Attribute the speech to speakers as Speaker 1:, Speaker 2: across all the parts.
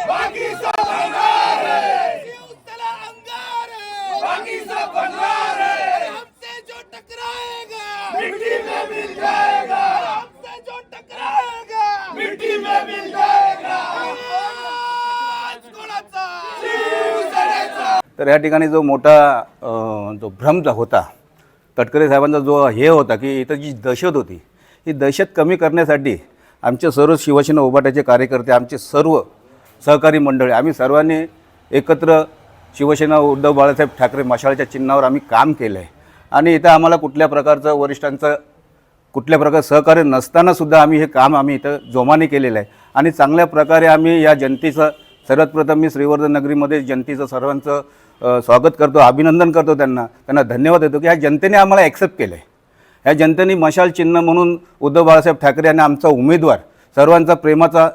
Speaker 1: बाकी सब अंगार है, शिवसेना अंगार है, बाकी सब अंगार है, हमसे जो टकराएगा मिट्टी में मिल जाएगा, हमसे जो टकराएगा मिट्टी में मिल जाएगा। आज कोणाचा? शिवसेनेचा।
Speaker 2: तर या ठिकाणी जो मोठा जो भ्रम होता, तटकरे साहेबांचा जो हे होता की इथं जी दहशत होती, ही दहशत कमी करण्यासाठी आमचे सर्व शिवसेना उभाटाचे कार्यकर्ते, आमचे सर्व सहकारी मंडळी, आम्ही सर्वांनी एकत्र शिवसेना उद्धव बाळासाहेब ठाकरे मशालच्या चिन्हावर आम्ही काम केलं आहे। आणि इथं आम्हाला कुठल्या प्रकारचं वरिष्ठांचं कुठल्या प्रकार सहकार्य नसतानासुद्धा आम्ही हे काम आम्ही इथं जोमाने केलेलं आहे। आणि चांगल्या प्रकारे आम्ही या जनतेचं, सर्वात प्रथम मी श्रीवर्धन नगरीमध्ये जनतेचं सर्वांचं स्वागत करतो, अभिनंदन करतो, त्यांना धन्यवाद देतो की ह्या जनतेने आम्हाला ॲक्सेप्ट केलं आहे। ह्या जनतेने मशाल चिन्ह म्हणून उद्धव बाळासाहेब ठाकरे यांना आमचा उमेदवार, सर्वांचा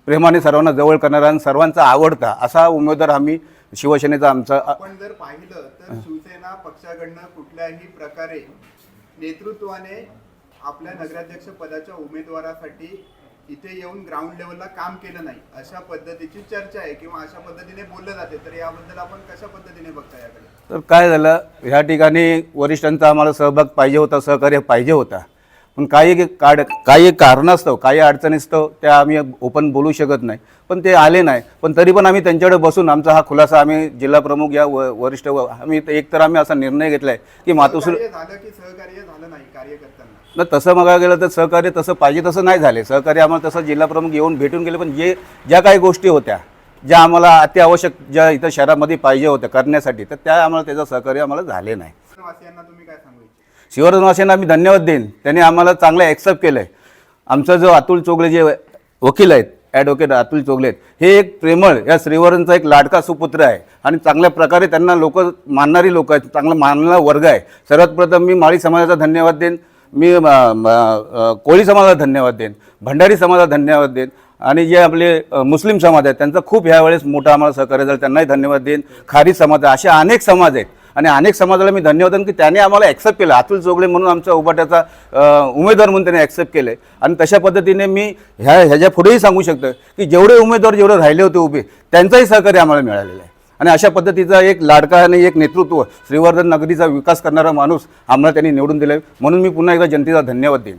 Speaker 2: प्रेमाने सर्वांना जवळ करणारा आणि सर्वांचा आवडता असा उमेदवार आम्ही शिवसेनेचा आमचा।
Speaker 3: आपण जर पाहिलं तर शिवसेना पक्षाकडनं कुठल्याही प्रकारे नेतृत्वाने आपल्या नगराध्यक्ष पदाच्या उमेदवारासाठी इथे येऊन ग्राउंड लेवलला काम केलं नाही, अशा पद्धतीची चर्चा आहे किंवा अशा पद्धतीने बोललं जाते। तर याबद्दल आपण कशा पद्धतीने बघता याकडे?
Speaker 2: तर काय झालं, ह्या ठिकाणी वरिष्ठांचा आम्हाला सहभाग पाहिजे होता, सहकार्य पाहिजे होता, पण काही कारणास्तव, काही अडचणीस्तव त्या आम्ही ओपन बोलू शकत नाही, पण ते आले नाही। पण तरी पण आम्ही त्यांच्याकडे बसून आमचा हा खुलासा आम्ही जिल्हा प्रमुख या वरिष्ठ आम्ही एकतर आम्ही असा निर्णय घेतला आहे की मातोश्री
Speaker 3: झालं की सहकार्य झालं नाही कार्यकर्त्यांना?
Speaker 2: न तसं बघायला गेलं तर सहकार्य तसं पाहिजे तसं नाही झाले। सहकार्य आम्हाला तसं जिल्हा प्रमुख येऊन भेटून गेले, पण ज्या काही गोष्टी होत्या, ज्या आम्हाला अत्यावश्यक, ज्या इथं शहरामध्ये पाहिजे होत्या करण्यासाठी, तर त्या आम्हाला त्याचं सहकार्य आम्हाला झाले नाही।
Speaker 3: वासियांना तुम्ही काय सांगू इच्छिता?
Speaker 2: शिववर्धनवासियांना आम्ही धन्यवाद देईन, त्यांनी आम्हाला चांगलं ॲक्सेप्ट केलं आहे। आमचा जो अतुल चोगले जे वकील आहेत, ॲडव्होकेट अतुल चोगले आहेत, हे एक प्रेमळ या श्रीवर्धनचा एक लाडका सुपुत्र आहे आणि चांगल्या प्रकारे त्यांना लोक मानणारी लोक आहेत, चांगला मानणारा वर्ग आहे। सर्वात प्रथम मी माळी समाजाचा धन्यवाद देईन, मी कोळी समाजाला धन्यवाद देईन, भंडारी समाजाला धन्यवाद देईन, आणि जे आपले मुस्लिम समाज आहेत त्यांचा खूप ह्यावेळेस मोठा आम्हाला सहकार्य झालं, त्यांनाही धन्यवाद देईन। खारी समाज, असे अनेक समाज आहेत आणि अनेक समाजाला मी धन्यवाद देईन की त्याने आम्हाला ॲक्सेप्ट केलं। अतुल चोगले म्हणून आमच्या उभाट्याचा उमेदवार म्हणून त्याने ॲक्सेप्ट केलं आहे आणि तशा पद्धतीने मी ह्याच्या पुढेही सांगू शकतो की जेवढे उमेदवार जेवढे राहिले होते उभे, त्यांचाही सहकार्य आम्हाला मिळालेलं आहे। आणि अशा पद्धतीचा एक लाडका आणि एक नेतृत्व, श्रीवर्धन नगरीचा विकास करणारा माणूस आम्हाला त्यांनी निवडून दिला आहे, म्हणून मी पुन्हा एकदा जनतेचा धन्यवाद देईन।